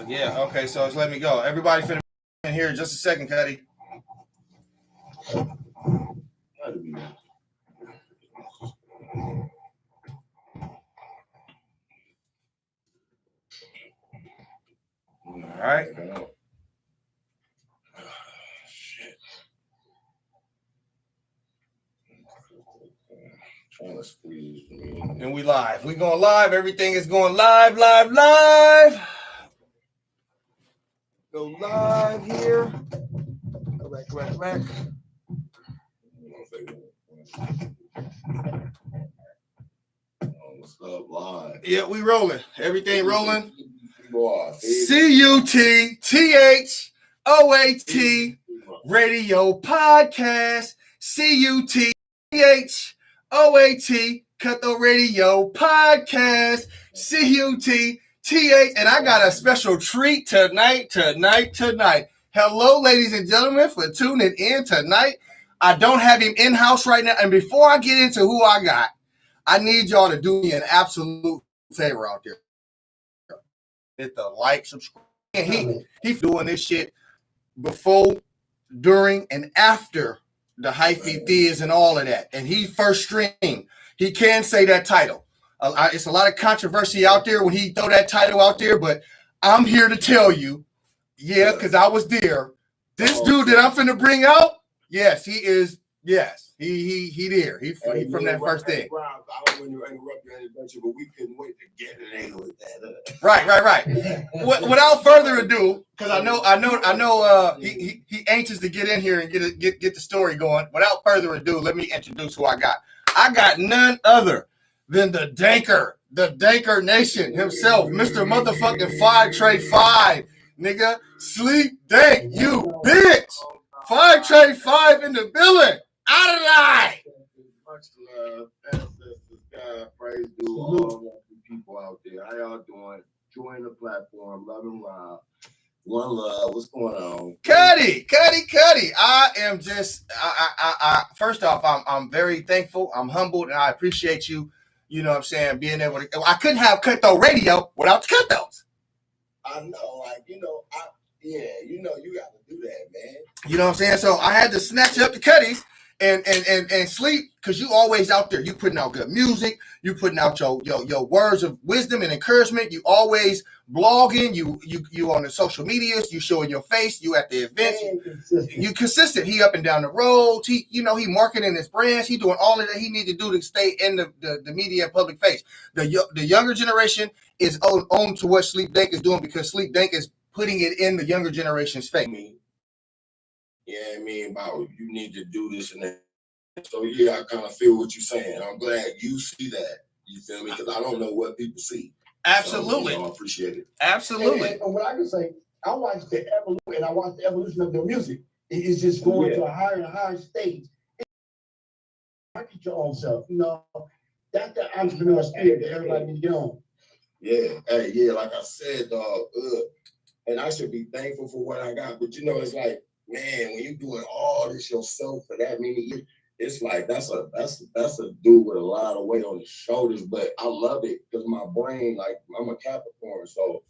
Yeah, okay, so it's let me go. Everybody finna in here in just a second, Cuddy. All right. Trying to squeeze me. And we live. We going live. Everything is going live. Go live here. Go back. What's up, live? Yeah, we rolling. Everything rolling. CUTTHOAT Radio Podcast. CUTTHOAT Cutthroat Radio Podcast. CUTTH. And I got a special treat tonight. Hello, ladies and gentlemen, for tuning in tonight. I don't have him in-house right now. And before I get into who I got, I need y'all to do me an absolute favor out there. Hit the like, subscribe. He's doing this shit before, during, and after the hyphy theas and all of that. And he first streamed. He can say that title. It's a lot of controversy out there when he throw that title out there, but I'm here to tell you, yeah, because I was there. This dude that I'm finna bring out, yes, he is. Yes, he there. He from that first thing. I don't want to interrupt your introduction, but we couldn't wait to get it in with that. Right. Without further ado, because I know, he anxious to get in here and get the story going. Without further ado, let me introduce who I got. I got none other than the Danker Nation himself, Mr. Motherfucking 5 Trade 5, nigga. Sleep Dank, you bitch. 5 Trade 5 in the building. Out of line. Much love, ancestors, God, praise do all the people out there. How y'all doing? Join the platform, love and love. One love. What's going on? Cuddy. I am just, first off, I'm very thankful. I'm humbled, and I appreciate you. You know what I'm saying? Being able to, I couldn't have Cutthroat Radio without the Cutthroats. I know, you got to do that, man. You know what I'm saying? So I had to snatch up the Cuddies and sleep, because you always out there. You putting out good music. You putting out your words of wisdom and encouragement. You always blogging. You on the social medias. You showing your face. You at the events. You consistent. He up and down the roads. He marketing his brands. He doing all of that he need to do to stay in the media and public face. The younger generation is on to what Sleep Dank is doing, because Sleep Dank is putting it in the younger generation's face. Yeah, I mean, about you need to do this and that. So yeah, I kind of feel what you're saying. I'm glad you see that. You feel me? Because I don't know what people see. Absolutely, so, I appreciate it. Absolutely. And what I can say, I watched the evolution of the music. It's just going to a higher and higher stage. Market your own self. That's the entrepreneurial spirit that everybody needs to get on. Yeah, like I said, dog. And I should be thankful for what I got. But it's like, man, when you're doing all this yourself for that many years, it's like that's a dude with a lot of weight on his shoulders. But I love it because my brain, like, I'm a Capricorn, so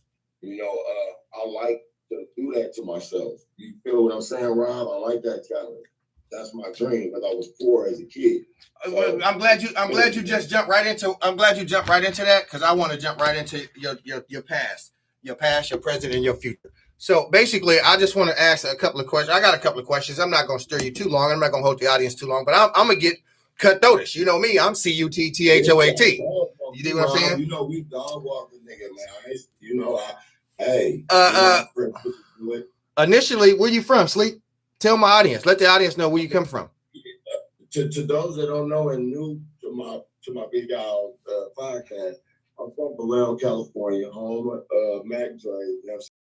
I like to do that to myself. You feel what I'm saying, Rob? I like that challenge. That's my dream, because I was poor as a kid. So, I'm glad you just jumped right into. I'm glad you jumped right into that, because I want to jump right into your past, your present, and your future. So basically, I just want to ask a couple of questions. I got a couple of questions. I'm not going to stir you too long. I'm not going to hold the audience too long, but I'm going to get cutthroatish. You know me. I'm CUTTHOAT. You dig what I'm saying? We dog walking nigga, man. Initially, where you from, Sleep? Tell my audience. Let the audience know where you come from. To those that don't know and new to my big y'all podcast, I'm from Vallejo, California, home of Mac Dre,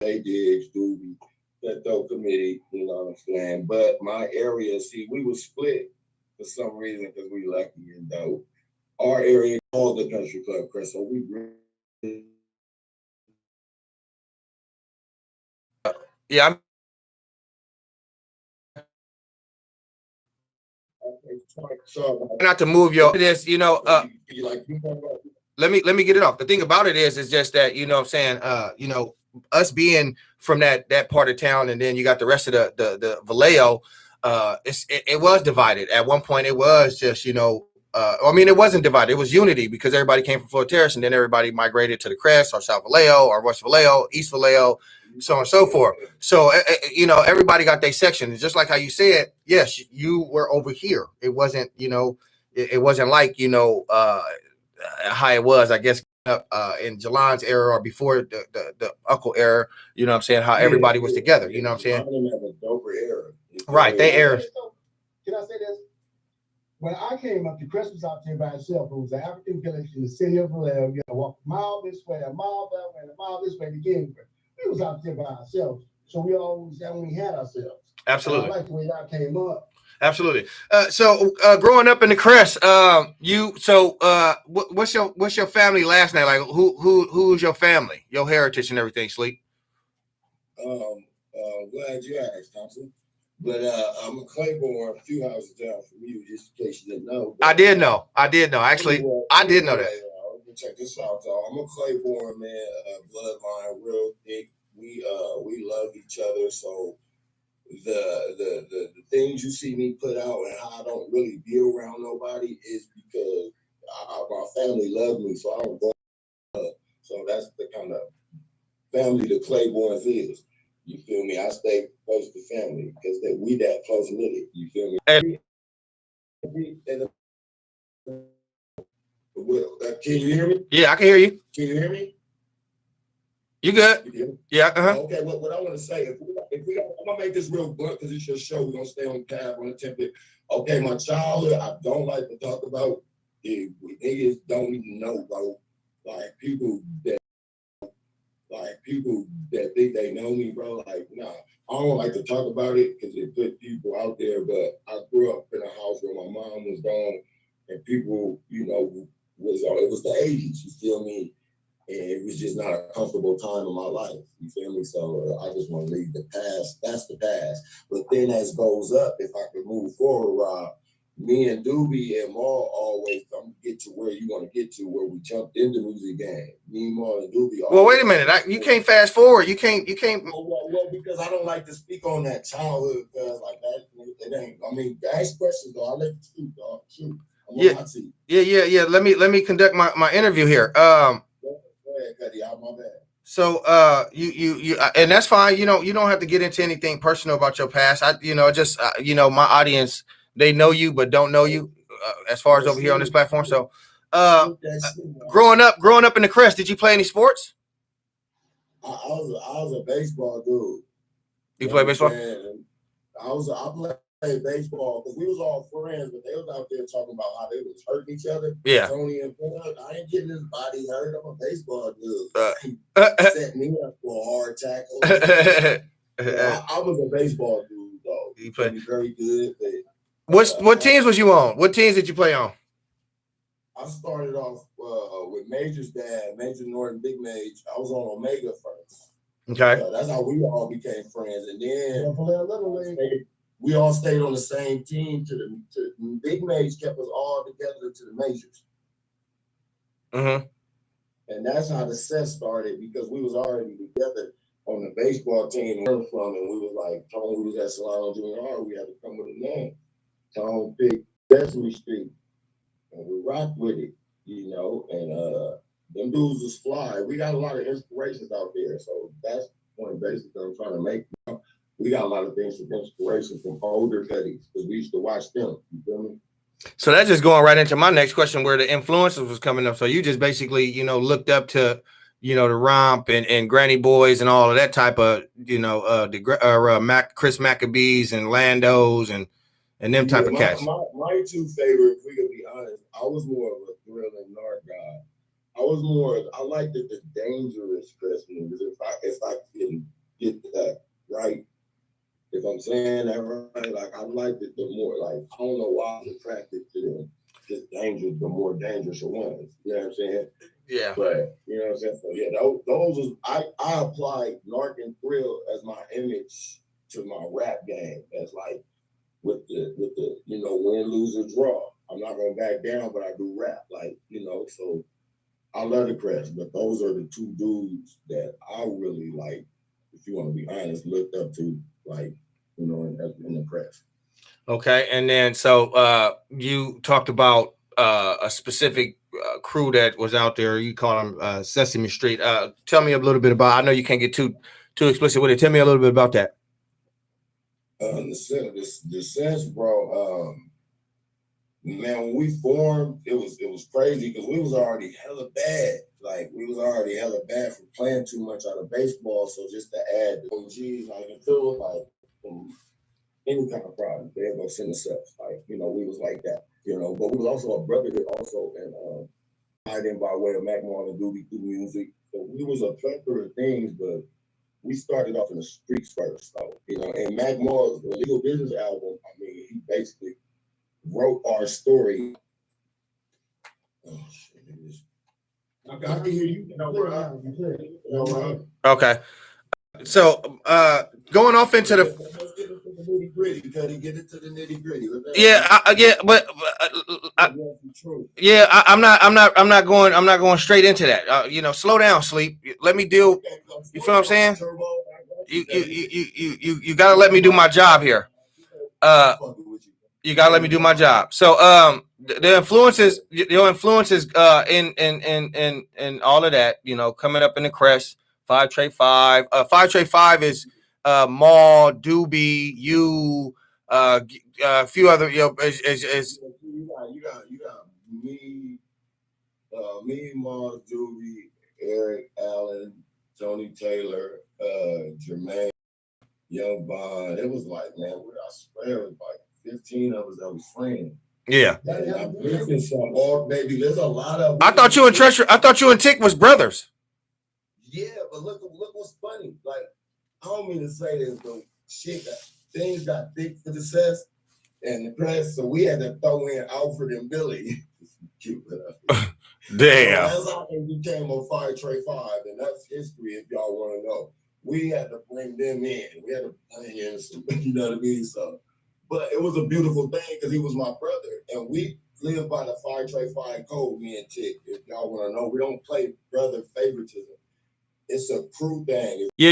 They Diggs, Doobie, that dope committee, you know what I'm saying? But my area, we were split for some reason because we lucky and dope. Our area called the Country Club, Chris, so we really... Yeah, not to move your this, let me get it off. The thing about it is just that, you know what I'm saying, us being from that part of town, and then you got the rest of the Vallejo, it was divided. At one point it was just, I mean, it wasn't divided, it was unity, because everybody came from Florida Terrace, and then everybody migrated to the Crest or South Vallejo or West Vallejo, East Vallejo, so on and so forth. So everybody got their section. It's just like how you said, yes, you were over here. It wasn't, it wasn't like, how it was, I guess, in Jalan's era or before the Uncle era, you know what I'm saying, how everybody was together, you know what I'm saying? Right, they era. Can I say this? When I came up, the Crest was out there by itself. It was an African village in the city of Vallejo. You gotta walk a mile this way, a mile that way, and a mile this way to get anywhere. We was out there by ourselves. So we always only had ourselves. Absolutely. And I like the way y'all came up. Absolutely. So growing up in the Crest, what's your family last name? Like who's your family, your heritage and everything, Sleep? Glad you asked, Thompson. But I'm a Claiborne, a few houses down from you, just in case you didn't know. But, I did know. Actually, I did know that. Check this out, though. I'm a Claiborne man, bloodline, real thick. We love each other. So the things you see me put out and how I don't really be around nobody is because my family love me. So I don't go. So that's the kind of family the Claibornes is. You feel me? I stay close to family because we that close knitted. You feel me? And can you hear me? Yeah, I can hear you. Can you hear me? You good? Yeah. Okay. What I want to say, if we, I'm gonna make this real blunt because it's your show. We're gonna stay on tab on the template. Okay, my childhood, I don't like to talk about. Niggas don't even know, bro. People that think they know me, bro. Like, nah, I don't like to talk about it because it put people out there. But I grew up in a house where my mom was gone, and people, it was the 80s. You feel me? And it was just not a comfortable time in my life. You feel me? So I just want to leave the past. That's the past. But then as goes up, if I could move forward, Rob, me and Doobie and Maul always get to where you want to get to, where we jumped into music game. Me, Maul, and Doobie. Well, wait a minute. You can't fast forward. You can't. Well, because I don't like to speak on that childhood, because like that, it ain't. I mean, ask questions though. I'll let you speak, dog. Shoot. Yeah. Let me conduct my interview here. Go ahead, Cuddy. My bad. So you and that's fine. You don't have to get into anything personal about your past. My audience, they know you but don't know you as far as over here on this platform. So growing up in the Crest, did you play any sports? I was a baseball dude. You play baseball? I played baseball because we was all friends, but they was out there talking about how they was hurting each other. Yeah. Tony and Ford, I ain't getting his body hurt. I'm a baseball dude. Set me up for a hard tackle. I was a baseball dude, though. You played very good. But, what teams was you on? What teams did you play on? I started off with Major's dad, Major Norton, Big Mage. I was on Omega first. Okay. That's how we all became friends, and then we all stayed on the same team. To Big Mage kept us all together to the majors. Mm-hmm. And that's how the set started, because we was already together on the baseball team we learned from, and we was like, Tone, we was at Solano Junior High, we had to come with a name. Tone picked Sesame Street, and we rocked with it, and them dudes was fly. We got a lot of inspirations out there, so that's the point basically I'm trying to make. We got a lot of things from inspiration from older Cuddies, because we used to watch them. You feel me? So that's just going right into my next question, where the influences was coming up. So you just basically, looked up to, the Romp and Granny Boys and all of that type of, Chris Maccabees and Landos and them type of cats. My two favorite, if we could be honest, I was more of a Thrill and Narc guy. I liked the dangerous Chris movies. If I can get that right. If I'm saying that right, like I liked it the more, like I don't know why I was attracted to them. Just dangerous, the more dangerous ones. You know what I'm saying? Yeah. But you know what I'm saying? So yeah, those was I applied Narc and Thrill as my image to my rap game. As like with the win, lose, or draw. I'm not gonna back down, but I do rap. Like, so I love the Crest, but those are the two dudes that I really like, if you want to be honest, looked up to, like, you know, in the Crest. Okay, and then so you talked about a specific crew that was out there. You call them Sesame Street. Tell me a little bit about. I know you can't get too explicit with it. Tell me a little bit about that. The sense, bro. Man, when we formed, it was crazy because we was already hella bad. Like, we was already hella bad for playing too much out of baseball. So just to add the OGs, like, if it was like any kind of problem, they'd go send us up. Like, you know, we was like that, you know. But we was also a brotherhood also, and tied in by way of Mac Marlon Doobie through music. So we was a plethora of things, but we started off in the streets first, though. You know, and Mac Marlon's Legal Business album, I mean, he basically wrote our story. Oh shit! I can hear you. Okay. So going off into the nitty gritty, Cuddy, get into the nitty gritty. I'm not going straight into that. You know, slow down, Sleep. Let me deal. You feel what I'm saying? You gotta let me do my job here. You gotta let me do my job. So the influences, your influences in all of that, you know, coming up in the Crest, 5 Trey 5. 5 Trey 5 is Maul, Doobie, you, a few other, you know, is you got me, Maul, Doobie, Eric Allen, Tony Taylor, Jermaine, Young Bond. It was like, man, I swear it was like 15 of us that was friends. Yeah. Baby, there's a lot of. I thought you and Tick was brothers. Yeah, but look what's funny. Like, I don't mean to say this, but things got thick for the Cess and the Crest, so we had to throw in Alfred and Billy. Damn. So as I became a 5 Trey 5, and that's history if y'all want to know. We had to bring them in. We had to bring in some, you know what I mean? So, but it was a beautiful thing because he was my brother, and we live by the 5 Trey 5 code, me and Tick. If y'all want to know, we don't play brother favoritism. It's a crew thing. Yeah,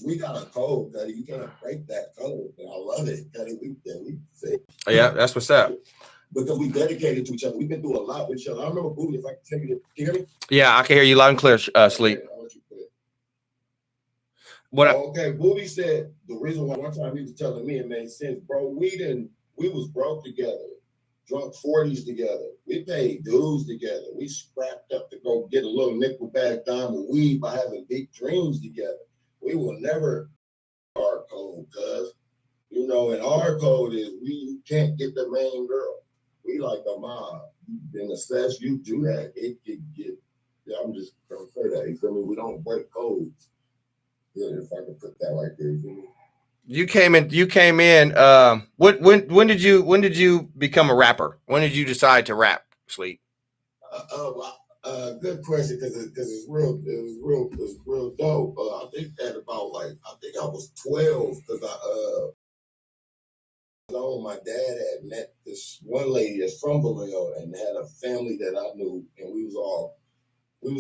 we got a code, Cuddy. You can't break that code. And I love it, Cuddy. Yeah, that's what's up. Because we dedicated to each other. We've been through a lot with each other. I remember Booty, if I can tell you, can you hear me? Yeah, I can hear you loud and clear, Sleep. Okay, Booty said the reason why one time he was telling me it made sense, bro. We was broke together, drunk 40s together. We paid dues together. We scrapped up to go get a little nickel bag dime of weed by having big dreams together. We will never our code, cuz. You know, and our code is we can't get the main girl. We like a mob. In the Cess, you do that, it could get. Yeah, I'm just gonna say that. You feel me? We don't break codes. Yeah, if I could put that right there. You came in. When did you become a rapper? When did you decide to rap, Sleep? Good question, because it's real. It was real dope. I think at about I was 12 because my dad had met this one lady that's from Vallejo and had a family that I knew, and we was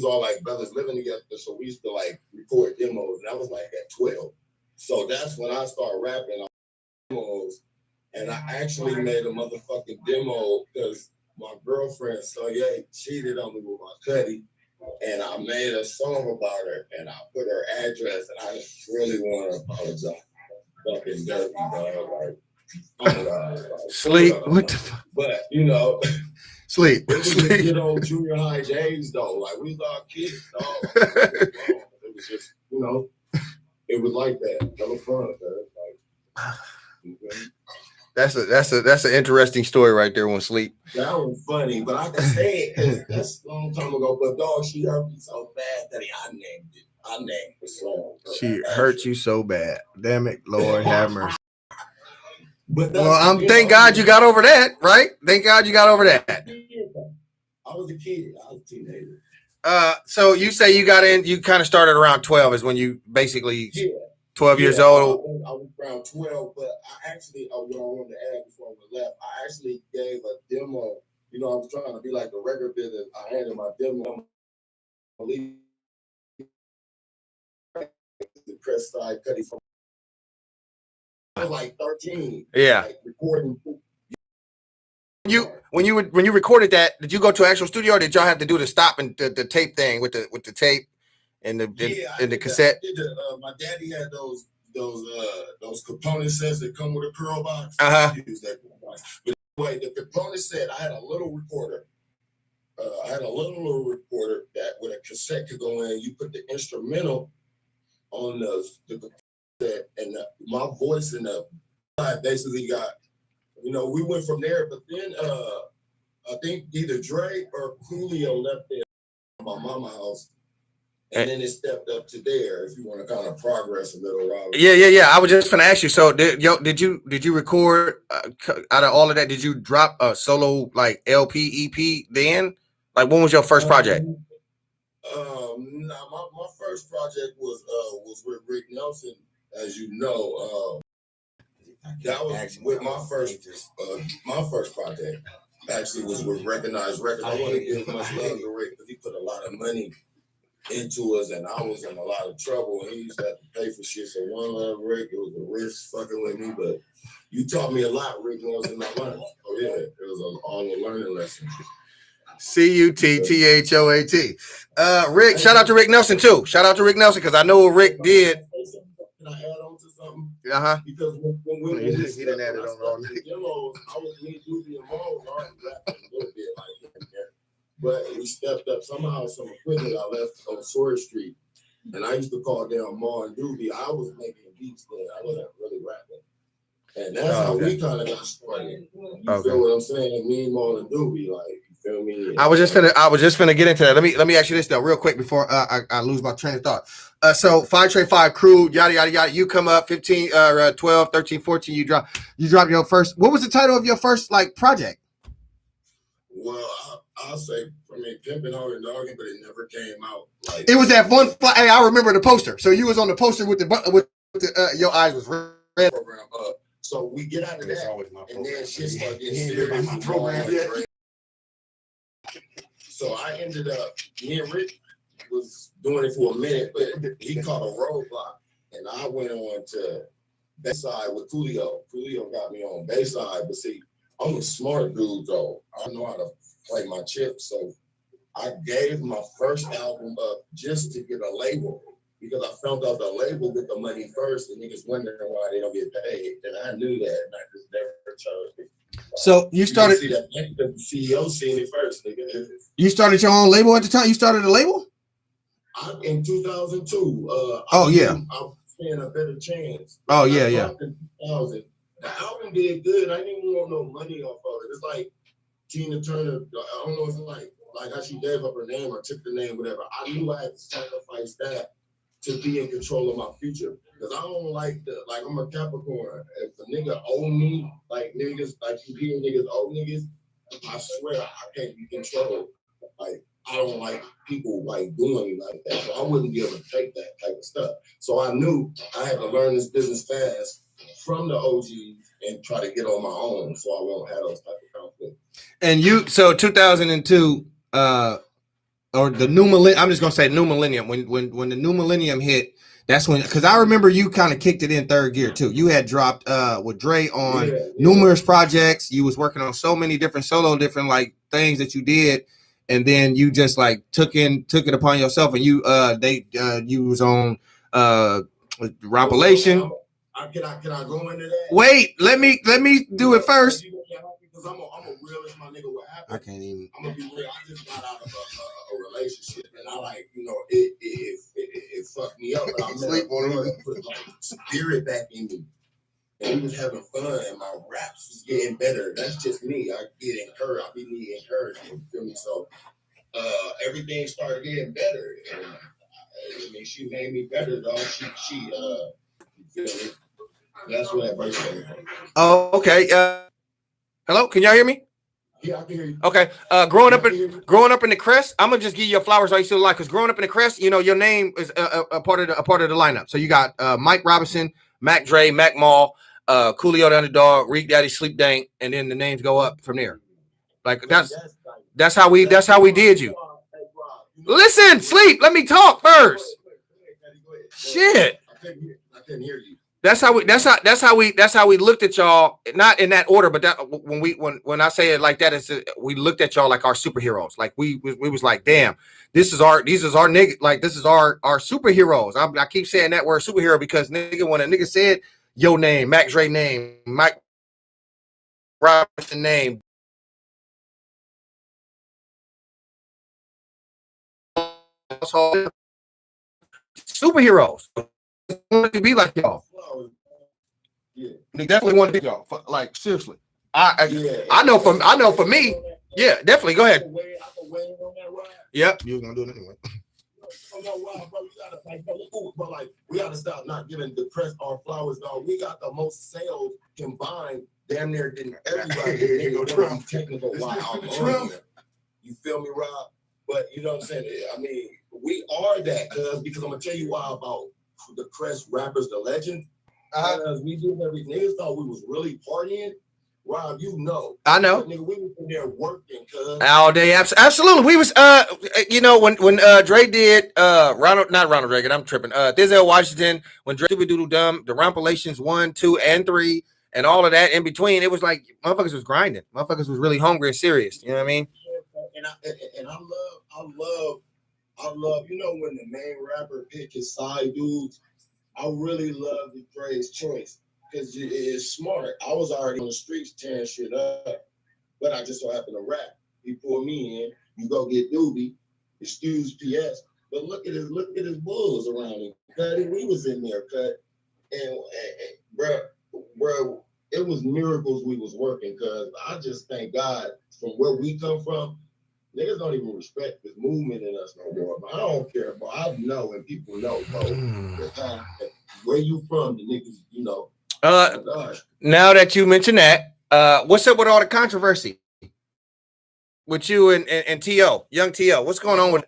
all like brothers living together. So we used to like record demos, and I was like at 12. So that's when I started rapping on demos, and I actually made a motherfucking demo because my girlfriend Soye cheated on me with my cuddy, and I made a song about her, and I put her address, and I just really want to apologize. Fucking dirty, dog. Like, oh God, like, Sleep. What the fuck? But you know, Sleep. It was just good old junior high days, though. Like, we was all kids, dog. It was just, you know, it was like that. That was fun, man. Like, That's an interesting story right there. When Sleep. That was funny, but I can say it because that's a long time ago. But dog, she hurt me so bad that I named it. I named the song. She hurt you so bad. Damn it, Lord have mercy. But thank God you got over that, right? Thank God you got over that. I was a kid. I was a teenager. So you say you got in, you kind of started around 12 is when you basically 12 years old. I was around 12, but I actually, what I wanted to add before we left, I actually gave a demo. You know, I was trying to be like the record business. I handed my demo the press side cutting from. I was like 13. Yeah. Like recording. When you recorded that, did you go to an actual studio, or did y'all have to do the stop and the tape thing with the tape and the cassette? My daddy had those component sets that come with a curl box. Use that box. But anyway, the component set, I had a little recorder. That with a cassette could go in. You put the instrumental on the cassette, and my voice in the I basically got. We went from there, but then I think either Dre or Coolio left there at my mama's house, and then it stepped up to there. If you want to kind of progress a little, Robert. Yeah. I was just gonna ask you. So did you record out of all of that? Did you drop a solo like LP EP then? Like when was your first project? My first project was with Rick Nelson, as you know. That was with my first project. Actually, was with Recognized Records. I want to give much love to Rick because he put a lot of money into us, and I was in a lot of trouble. He used to have to pay for shit. So one love, Rick. It was a risk fucking with me, but you taught me a lot, Rick Nelson. I learned. Oh yeah, it was all a learning lesson. CUTTHOAT. Rick, shout out to Rick Nelson too. Shout out to Rick Nelson because I know what Rick did. Can I add on to something? Because when he didn't add it on all night. I was me, Doobie, and Mo, already rapping a little bit like that. But we stepped up somehow. Some equipment I left on Sawyer Street, and I used to call them Mo and Doobie. I was making beats there. I wasn't really rapping, and that's how we kind of got started. You feel what I'm saying? Me, Mo, and Doobie, like. Feel me? I was just finna get into that. Let me ask you this though, real quick before I lose my train of thought. So 5 Trey 5 crew, yada yada yada. You come up 15, 12, 13, 14. You drop your first. What was the title of your first like project? Well, I'll say Pimpin' Hard and Dogging, but it never came out. Like, it was that one. Hey, I remember the poster. So you was on the poster with your eyes was red. So we get out of that, and then shit started getting serious. So I ended up, me and Rick was doing it for a minute, but he caught a roadblock, and I went on to Bayside with Coolio. Coolio got me on Bayside, but see, I'm a smart dude though. I know how to play my chips, so I gave my first album up just to get a label because I found out the label get the money first, and niggas wondering why they don't get paid, and I knew that, and I just never charged it. So you started. See that the CEO seen it first, nigga. You started your own label at the time. You started a label. In 2002. I'm saying A Better Chance. Oh yeah. In 2000, the album did good. I didn't even want no money off of it. It's like Tina Turner. I don't know. It's like how she gave up her name or took the name, whatever. I knew I had to sacrifice that to be in control of my future. Because I don't like I'm a Capricorn. If a nigga owe me, like niggas, like you hear niggas owe niggas, I swear I can't be controlled. Like, I don't like people like doing me like that. So I wouldn't be able to take that type of stuff. So I knew I had to learn this business fast from the OGs and try to get on my own so I won't have those type of conflicts. And so 2002, or the new millennium, I'm just gonna say new millennium. When the new millennium hit, that's when, because I remember you kind of kicked it in third gear too. You had dropped with Dre on numerous projects. You was working on so many different like things that you did, and then you just like took it upon yourself, and you was on Rampolation. Can I go into that? Wait, let me do it first. Because I'm a realist, my nigga. What happened? I can't even. I'm gonna be real. I just got out of a relationship, and I it fucked me up. But I met a girl that put like spirit back in me, and we was having fun, and my raps was getting better. That's just me. I get encouraged. I be needing encouragement. You feel me? So everything started getting better, and I mean, she made me better, dog. She you feel me? That's where that verse came from. Oh, okay. Hello, can y'all hear me? Yeah, I can hear you. Okay. Growing up in the Crest, I'm gonna just give you your flowers while you still alive. Because growing up in the Crest, you know, your name is a part of the lineup. So you got Mike Robinson, Mac Dre, Mac Mall, Coolio the Underdog, Reek Daddy, Sleep Dank, and then the names go up from there. Like that's how we did you. Hey, Rob, Listen, sleep. Let me talk first. Shit. I couldn't hear you. That's how we looked at y'all, not in that order, but that when I say it like that, it's we looked at y'all like our superheroes. Like we was like, damn, these is our nigga, like this is our superheroes. I keep saying that word superhero because nigga, when a nigga said your name, Max Ray name, Mike Robinson name, superheroes. Want to be like y'all. Yeah. They definitely want to be y'all. Like seriously. I know for me, yeah, definitely. Go ahead. Yep. You was gonna do it anyway. We gotta stop not giving the press our flowers, dog. We got the most sales combined damn near than everybody. Technical. You feel me, Rob? But you know what I'm saying? I mean, we are that because I'm gonna tell you why about the Crest rappers, the legend. We did everything. Niggas thought we was really partying. Rob, you know. I know. Nigga, we was in there working, all day. Absolutely. We was when Dre did not Ronald Reagan, I'm tripping. Denzel Washington, when Dre Stupid Doodle Dumb, the Rampalations 1, 2, and 3, and all of that in between, it was like motherfuckers was grinding. Motherfuckers was really hungry and serious. You know what I mean? And I love, you know, when the main rapper pick his side dudes, I really love the Dre's choice because it's smart. I was already on the streets tearing shit up, but I just so happened to rap. He pulled me in. You go get Doobie, excuse PS, but look at his bulls around him. Cut, we was in there, cut, and bro, it was miracles we was working. Cause I just thank God from where we come from. Niggas don't even respect this movement in us no more. But I don't care, bro. I know and people know, bro. Where you from, the niggas, you know. Now that you mention that, what's up with all the controversy with you and T.O., young T.O.? What's going on with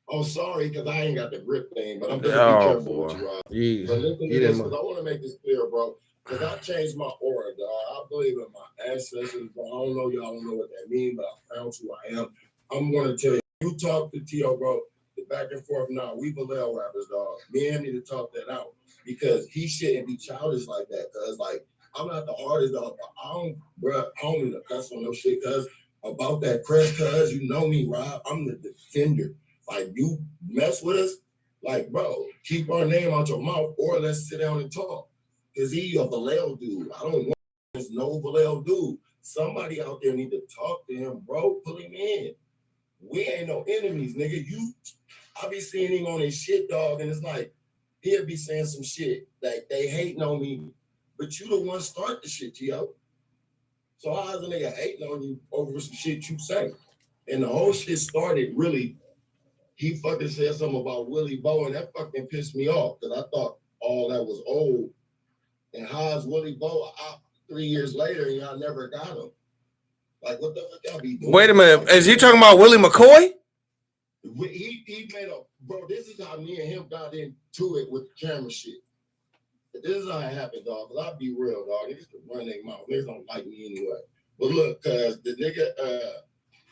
Oh, sorry, because I ain't got the grip thing, but I'm gonna be careful with you, Rob. But listen to this, because I want to make this clear, bro. Because I changed my aura, dog. I believe in my ancestors, but I don't know y'all don't know what that means, but I found who I am. I'm gonna tell you, you talk to T.O., bro, the back and forth now. We Vallejo rappers, dog. Me and him need to talk that out because he shouldn't be childish like that. Cause like I'm not the hardest dog, but I don't mean to cuss on no shit, cause about that Crest, cause you know me, Rob. I'm the defender. Like you mess with us, like bro, keep our name out your mouth, or let's sit down and talk. Cause he a Vallejo dude. I don't want no Vallejo dude. Somebody out there need to talk to him, bro. Pull him in. We ain't no enemies, nigga. I be seeing him on his shit, dog, and it's like he'll be saying some shit like they hating on me, but you the one start the shit, T.O. So how's a nigga hating on you over some shit you say? And the whole shit started really. He fucking said something about Willie Bo, and that fucking pissed me off because I thought all that was old. And how's Willie Bo out 3 years later and y'all never got him? Like, what the fuck y'all be doing? Wait a minute. Is he talking about Willie McCoy? He made a, bro, this is how me and him got into it with the camera shit. This is how it happened, dog. Because I'll be real, dog. Niggas can run their mouth. Niggas don't like me anyway. But look, cuz the nigga,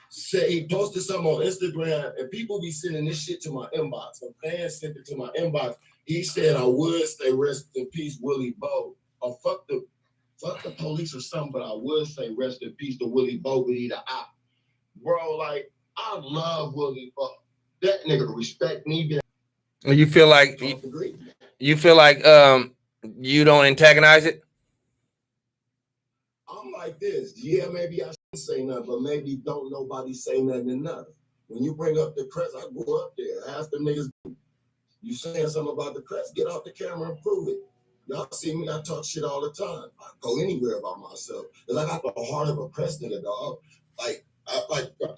said he posted something on Instagram and people be sending this shit to my inbox. Some fans sent it to my inbox. He said I would say rest in peace, Willie Bo. Or fuck the police or something, but I would say rest in peace to Willie Bo, but he the op. Bro, like, I love Willie Bo. That nigga respect me. You feel like you don't antagonize it? I'm like this. Yeah, maybe I shouldn't say nothing, but maybe don't nobody say nothing to nothing. When you bring up the Crest, I go up there. Ask them niggas, you saying something about the Crest, get off the camera and prove it. Y'all see me, I talk shit all the time. I go anywhere about myself. Cause I got the heart of a Crest nigga, dog.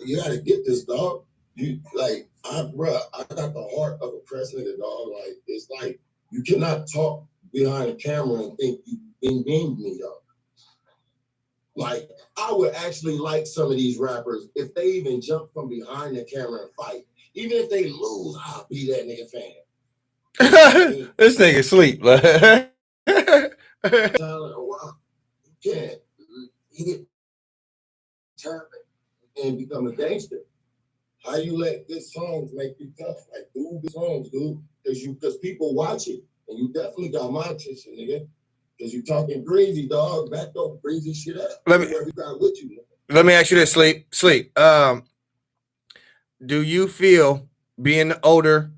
You gotta get this, dog. I got the heart of a Crest nigga, dog. Like, it's like, you cannot talk behind the camera and think you being me, dog. Like, I would actually like some of these rappers if they even jump from behind the camera and fight. Even if they lose, I'll be that nigga fan. This nigga sleep. You can't. He didn't turn it. and become a gangster. How you let good songs make you tough? Like, do good songs, dude, because people watch it, and you definitely got my attention, nigga. Because you talking breezy, dog. Back up, breezy shit up. Let me ask you this, Sleep. Do you feel being older,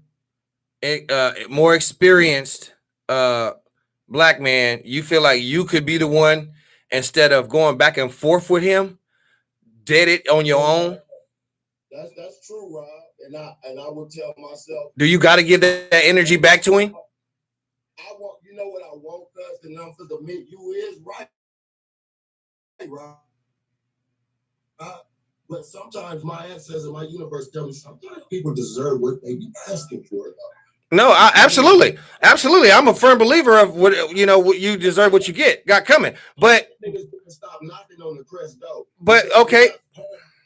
more experienced, black man, you feel like you could be the one instead of going back and forth with him, did it on your own? That's true, Rob. And I will tell myself. Do you got to give that energy back to him? I want, you know what I want, cuz, and I'm for the admit you is right, Rob. But sometimes my ancestors and my universe tell me sometimes people deserve what they be asking for, though. No, absolutely. I'm a firm believer of what you deserve, what you get coming. But niggas stop knocking on the crest though. But okay.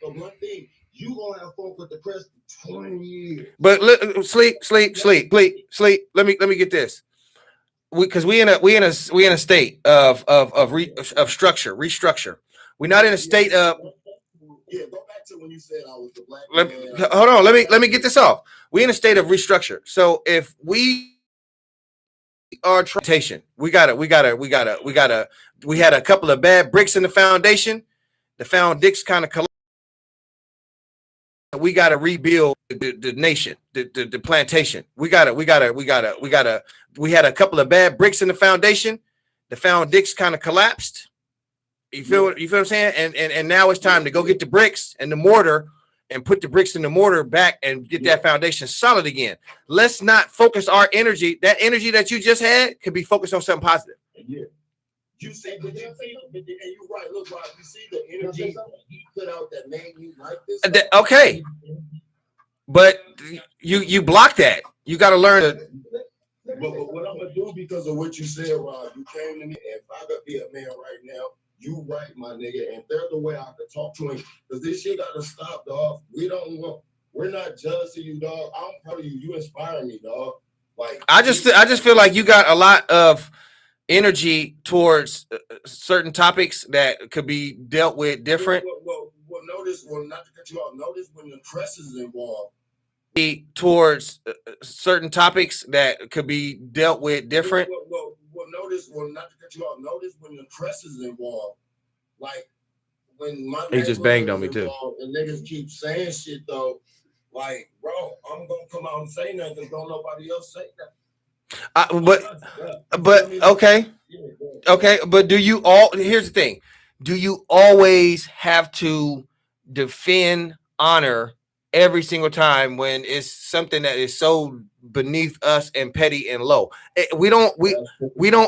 The one thing you gonna have fun with the crest for 20 years. But sleep. Let me get this. Because we in a state of structure, restructure. We're not in a state of. Yeah, go back to when you said I was the black man. Hold on, let me get this off. We're in a state of restructure. So if we are transportation, we had a couple of bad bricks in the foundation. The foundations kind of collapsed. We got to rebuild the nation, the plantation. We had a couple of bad bricks in the foundation. The foundations kind of collapsed. You feel what I'm saying? And now it's time to go get the bricks and the mortar and put the bricks in the mortar back and get that foundation solid again. Let's not focus our energy. That energy that you just had could be focused on something positive. Yeah. You see, and you're right. Look, Rob, you see the energy he put out that made you like this. Okay, but you block that. You got to learn to. But what I'm gonna do because of what you said, Rob, you came to me, and if I could be a man right now, you right, my nigga, and there's the way I could talk to him because this shit gotta stop, dog. We're not jealous of you, dog. I'm proud of you. You inspire me, dog. Like I just feel like you got a lot of energy towards certain topics that could be dealt with different. Well, notice, not to cut you off, notice when the press is involved. Towards certain topics that could be dealt with different. Well, notice, not to cut you off, notice when the press is involved, like when my he just banged on me too. And niggas keep saying shit though, like, bro, I'm gonna come out and say nothing because don't nobody else say that. But okay, but here's the thing. Do you always have to defend honor every single time when it's something that is so beneath us and petty and low? We don't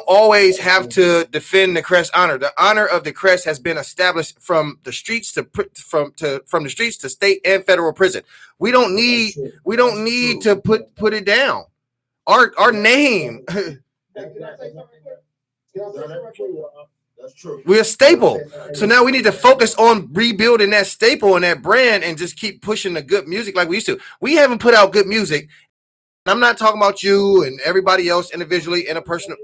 always have to defend the crest honor. The honor of the crest has been established from the streets from the streets to state and federal prison. We don't need to put it down. Our name. That's true. We're a staple. So now we need to focus on rebuilding that staple and that brand and just keep pushing the good music like we used to. We haven't put out good music. I'm not talking about you and everybody else individually in a personal.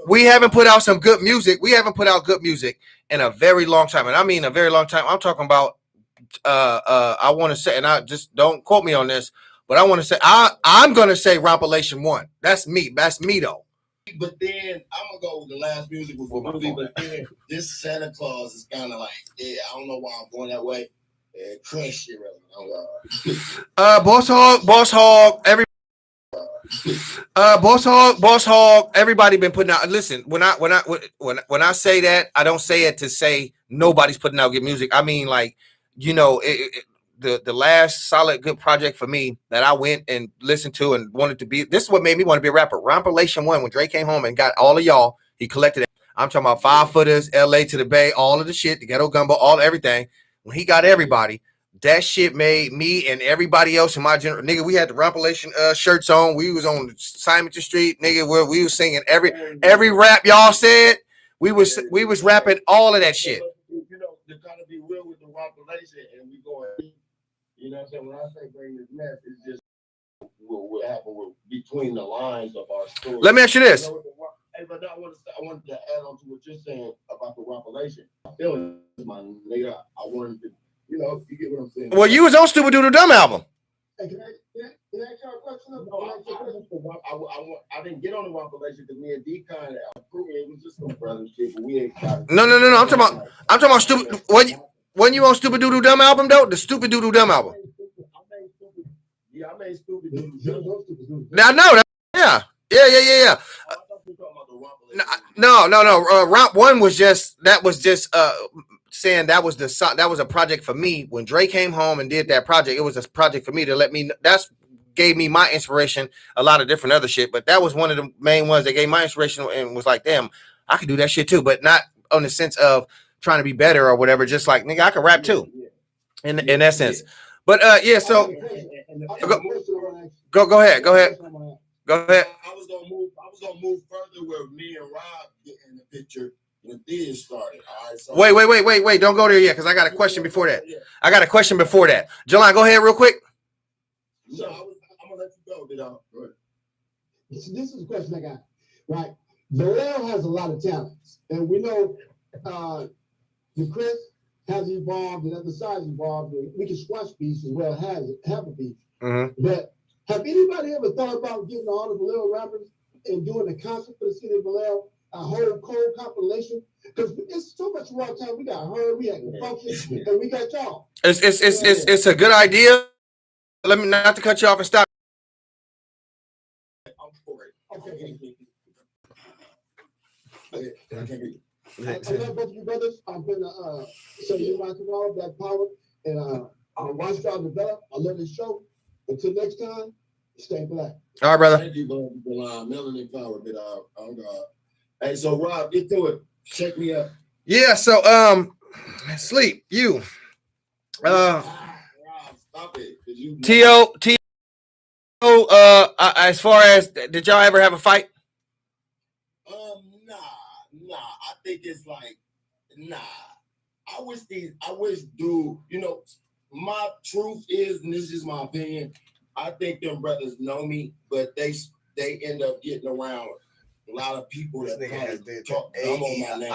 We haven't put out some good music. We haven't put out good music in a very long time. And I mean a very long time. I'm talking about I want to say, and I just don't quote me on this, but I want to say I'm gonna say Rompilation 1. That's me though. But then I'm gonna go with the last music before my movie. But then this Santa Claus is kind of like, I don't know why I'm going that way. Crash shit, really. Boss Hog, Boss Hog. Everybody been putting out. Listen, when I say that, I don't say it to say nobody's putting out good music. I mean, like, the last solid good project for me that I went and listened to and wanted to be. This is what made me want to be a rapper. Rompilation 1. When Drake came home and got all of y'all, he collected it. I'm talking about 5 footers, LA to the Bay, all of the shit, the ghetto gumbo, everything. When he got everybody, that shit made me and everybody else in my general. Nigga, we had the Rompilation shirts on. We was on Simon Street, nigga, where we was singing every rap y'all said. We was rapping all of that shit. You know, to kind of be real with the Rompilation, and we going. You know what I'm saying? When I say bring this mess, it's just what happened between the lines of our story. Let me ask you this. but I wanted to add on to what you're saying about the relation. I feel it, my nigga. I wanted to, you get what I'm saying. Well, you was on Stupid Doodle Dumb album. Hey, can I ask you a question? No, I didn't get on the relation because me and D kind of approved it. It was just some brother shit, but we ain't got it. No. I'm talking about Stupid. When you on Stupid Doodle Dumb album though? The Stupid Doodle Dumb album. I made Stupid Doodle Dumb. Now I know that. Yeah. No. Round one was just saying that was a project for me. When Dre came home and did that project, it was a project for me to let me. That's gave me my inspiration. A lot of different other shit, but that was one of the main ones that gave my inspiration and was like, damn, I could do that shit too, but not on the sense of trying to be better or whatever. Just like nigga, I can rap too. In that sense. But yeah. So go ahead. Go ahead. I was gonna move further where me and Rob get in the picture when this started. All right. So wait. Don't go there yet, because I got a question before that. Jelani, go ahead real quick. No, I'm gonna let you go, Go ahead. This is the question I got. Right. Vallejo has a lot of talents, and we know the Chris has evolved and other sides evolved. And we can squash beats as well as have a beat. Mm-hmm. But have anybody ever thought about getting all the Vallejo rappers and doing a concert for the city of Vallejo, a whole cold compilation? Because it's so much raw time. We got her, we got the function, and we got y'all. It's a good idea. Let me not to cut you off and stop. I'm for it. Okay. I can't hear you. I love both of you brothers. I'm gonna say you my tomorrow, Black Power, and I'll watch y'all develop. I love this show. Until next time, stay black. All right, brother. Thank you, brother. Melanin Power, bit out. Oh God. Hey, so Rob, get to it. Check me up. Yeah. So sleep you. Rob, stop it. T.O. As far as did y'all ever have a fight? Nah. I think it's like, nah. I wish dude, my truth is, and this is my opinion, I think them brothers know me, but they end up getting around a lot of people that probably talk dumb on my name.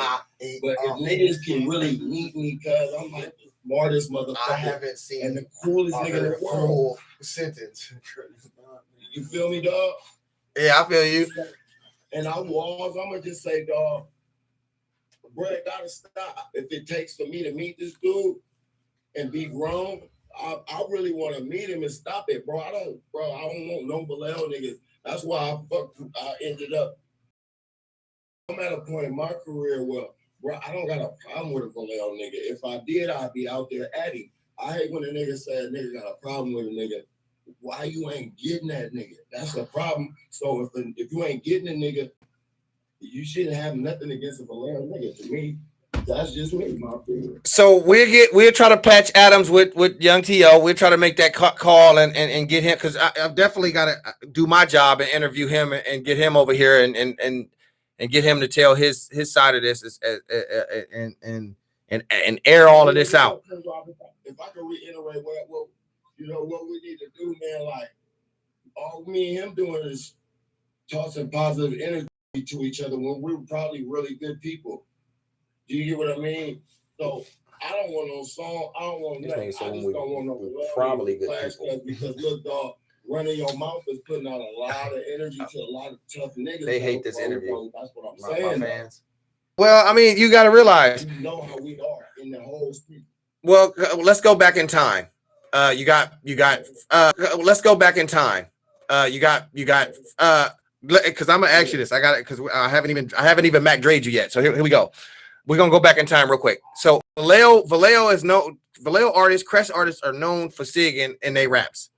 But if niggas can really meet me, cause I'm like the smartest motherfucker. I haven't seen and the coolest nigga in the world. Sentence. You feel me, dog? Yeah, I feel you. And I'm gonna just say, dog, bro, it gotta stop. If it takes for me to meet this dude and be grown, I really want to meet him and stop it, bro. I don't want no Vallejo niggas. That's why I ended up. I'm at a point in my career where, bro, I don't got a problem with a Vallejo nigga. If I did, I'd be out there at him. I hate when a nigga say a nigga got a problem with a nigga. Why you ain't getting that nigga? That's the problem. So if you ain't getting a nigga, you shouldn't have nothing against a Vallejo nigga. To me, that's just me, my opinion. So we'll try to patch Adams with young T.O. We'll try to make that call and get him, because I've definitely got to do my job and interview him and get him over here and get him to tell his side of this and air all of this out. If I can reiterate what we need to do, man, like all me and him doing is tossing positive energy to each other when we're probably really good people. Do you get what I mean? So I don't want no song. I don't want nothing. I just don't want no probably good people. Because look, dog, running your mouth is putting out a lot of energy to a lot of tough niggas. They hate this interview. That's what I'm saying. My fans. Well, I mean, you got to realize. You know how we are in the whole street. Well, let's go back in time. Let's go back in time. Because I'm gonna ask you this. I got it because I haven't even Mac Dre'd you yet. So here we go. We're gonna go back in time real quick. So Vallejo artists, Crest artists are known for singing in their raps.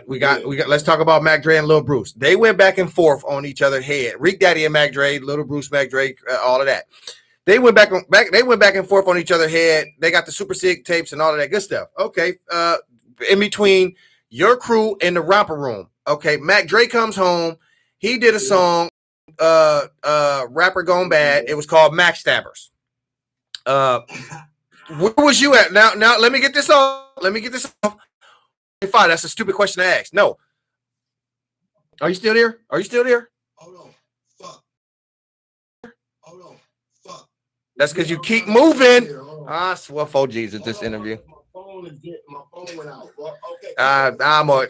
We got. Let's talk about Mac Dre and Lil Bruce. They went back and forth on each other's head. Reek Daddy and Mac Dre, Lil Bruce, Mac Dre, all of that. They went back and forth on each other's head. They got the Super Sig tapes and all of that good stuff. Okay. In between your crew and the Romper Room. Okay. Mac Dre comes home. He did a song, Rapper Gone Bad. It was called Mac Stabbers. Where was you at? Now let me get this off. Fine, that's a stupid question to ask. No. Are you still there? Hold on. Fuck. That's because you keep moving. I swear for Jesus, this interview. My phone went out. Okay. I'm a.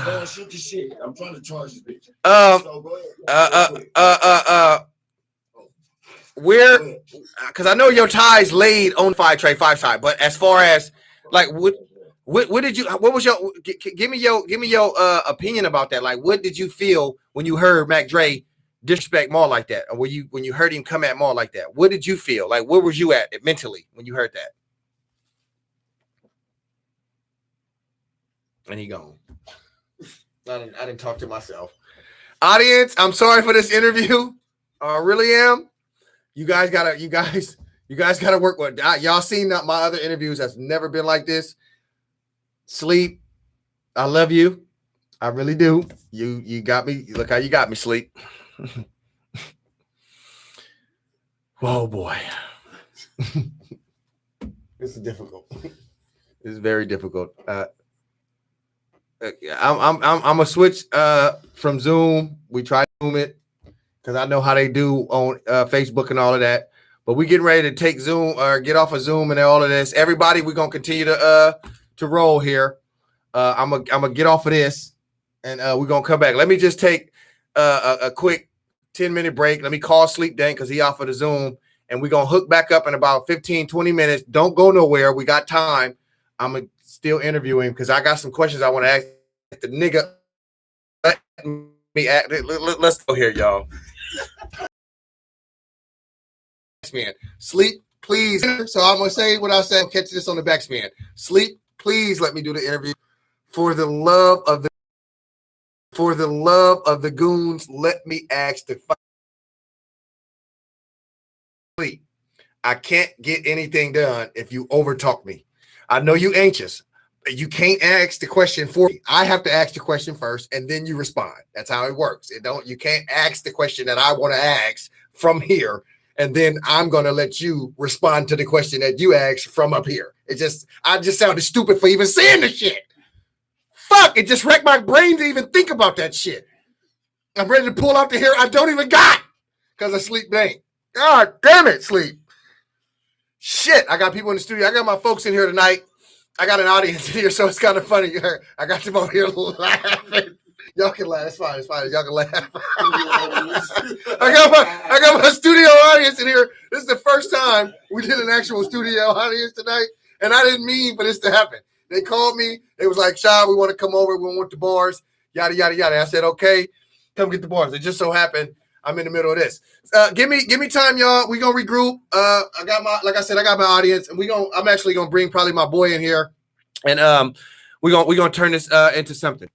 Go shoot the shit. I'm trying to charge this bitch. So go ahead. Where? Because I know your ties laid on 5 side, but as far as like what did you? What was your? Give me your opinion about that. Like, what did you feel when you heard Mac Dre disrespect Maul like that, or when you heard him come at Maul like that? What did you feel? Like, where was you at mentally when you heard that? And he gone. I didn't talk to myself. Audience, I'm sorry for this interview. I really am. You guys gotta work with y'all. Seen that my other interviews has never been like this. Sleep, I love you. I really do. You got me. Look how you got me, Sleep. Oh boy. This is difficult. This is very difficult. I'm gonna switch from Zoom. We try to Zoom it because I know how they do on Facebook and all of that. But we getting ready to take Zoom or get off of Zoom and all of this. Everybody, we're gonna continue to roll here. I'm gonna get off of this and we're gonna come back. Let me just take a quick 10-minute break. Let me call Sleep Dank because he off of the Zoom, and we're gonna hook back up in about 15-20 minutes. Don't go nowhere. We got time. I'm gonna still interview him because I got some questions I want to ask the nigga. Let me act. Let's go here, y'all. Man, Sleep, please. So I'm gonna say what I said. Catch this on the back, man. Sleep, please let me do the interview. For the love of the goons, let me ask the Sleep. I can't get anything done if you overtalk me. I know you anxious. You can't ask the question for me. I have to ask the question first, and then you respond. That's how it works. You can't ask the question that I want to ask from here, and then I'm gonna let you respond to the question that you asked from up here. I just sounded stupid for even saying the shit. Fuck! It just wrecked my brain to even think about that shit. I'm ready to pull out the hair I don't even got because of Sleep Dank. God damn it, Sleep. Shit! I got people in the studio. I got my folks in here tonight. I got an audience in here, so it's kind of funny. I got them over here laughing. Y'all can laugh. It's fine. Y'all can laugh. I got my studio audience in here. This is the first time we did an actual studio audience tonight, and I didn't mean for this to happen. They called me. It was like, Shaw, we want to come over. We want the bars. Yada, yada, yada. I said, okay, come get the bars. It just so happened I'm in the middle of this. Give me time, y'all. We gonna regroup. Like I said, I got my audience, and I'm actually gonna bring probably my boy in here, and we're gonna turn this into something.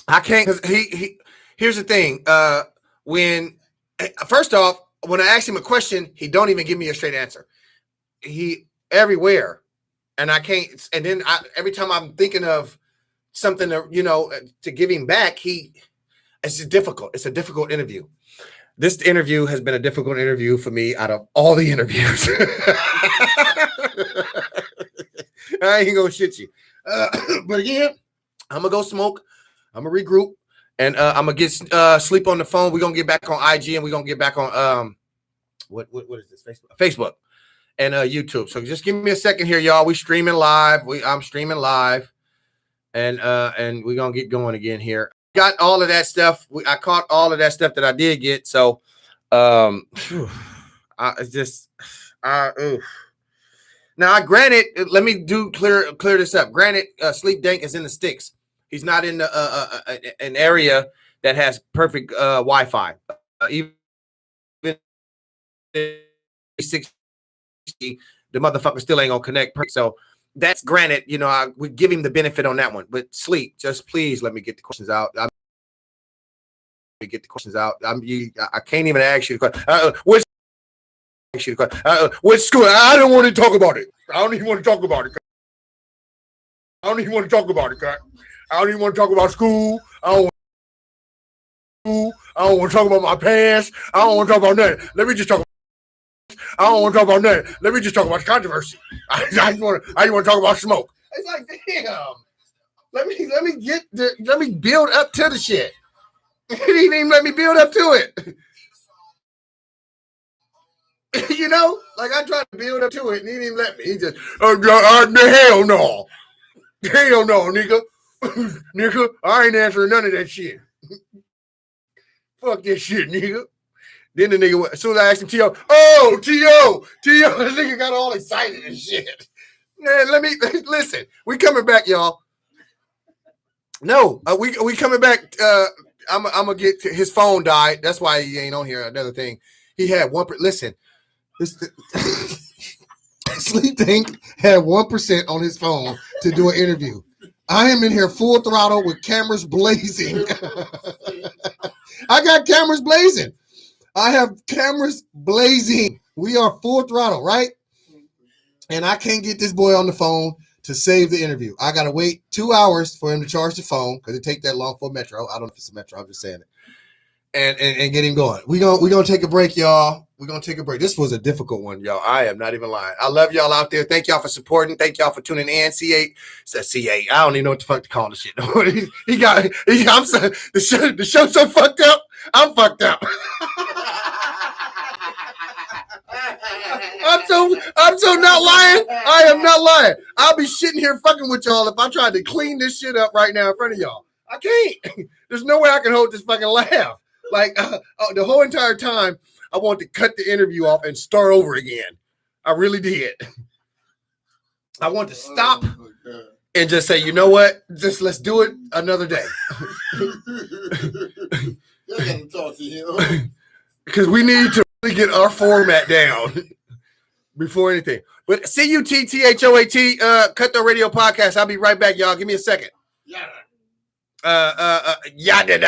I can't because he here's the thing. First off, when I ask him a question, he don't even give me a straight answer. He everywhere, and I can't. And then every time I'm thinking of something to give him back, it's difficult. It's a difficult interview. This interview has been a difficult interview for me out of all the interviews. I ain't gonna shit you. But again, I'm gonna go smoke. I'm gonna regroup, and I'm gonna get Sleep on the phone. We're gonna get back on IG, and we're gonna get back on what is this? Facebook and YouTube. So just give me a second here, y'all. We streaming live. I'm streaming live, and we're gonna get going again here. Got all of that stuff. I caught all of that stuff that I did get. So now, granted, let me clear this up. Granted, Sleep Dank is in the sticks. He's not in an area that has perfect Wi-Fi. Even 60, the motherfucker still ain't gonna connect. So that's granted. We give him the benefit on that one. But Sleep, just please let me get the questions out. I can't even ask you the question. Which school? I don't want to talk about it. I don't even want to talk about it. I don't even want to talk about school. I don't want to talk about my past. I don't want to talk about nothing. Let me just talk. I don't want to talk about nothing. Let me just talk about the controversy. I just want to talk about smoke. It's like, damn. Let me build up to the shit. He didn't even let me build up to it. You know, like I tried to build up to it and he didn't even let me. He just, hell no. Hell no, nigga. Nigga, I ain't answering none of that shit. Fuck this shit, nigga. Then the nigga, as soon as I asked him, T.O., this nigga got all excited and shit. Man, listen. We coming back, y'all. No, we coming back. I'm gonna get to, his phone died. That's why he ain't on here. Another thing, he had one. Listen, Sleep Tank had 1% on his phone to do an interview. I am in here full throttle with cameras blazing. I got cameras blazing. I have cameras blazing. We are full throttle, right? And I can't get this boy on the phone to save the interview. I got to wait 2 hours for him to charge the phone because it take that long for Metro. I don't know if it's a Metro. I'm just saying it. And get him going. We're gonna take a break, y'all. We're gonna take a break. This was a difficult one, y'all. I am not even lying. I love y'all out there. Thank y'all for supporting. Thank y'all for tuning in. C8 says C8. I don't even know what the fuck to call this shit. I'm so, the show's so fucked up. I'm fucked up. I'm so not lying. I am not lying. I'll be sitting here fucking with y'all if I tried to clean this shit up right now in front of y'all. I can't. There's no way I can hold this fucking laugh. Like the whole entire time, I wanted to cut the interview off and start over again. I really did. I want to stop and just say, you know what? Just let's do it another day. You gotta talk to him. Because we need to really get our format down before anything. But CUTTHOAT, Cut the Radio Podcast. I'll be right back, y'all. Give me a second. Yeah. Yada.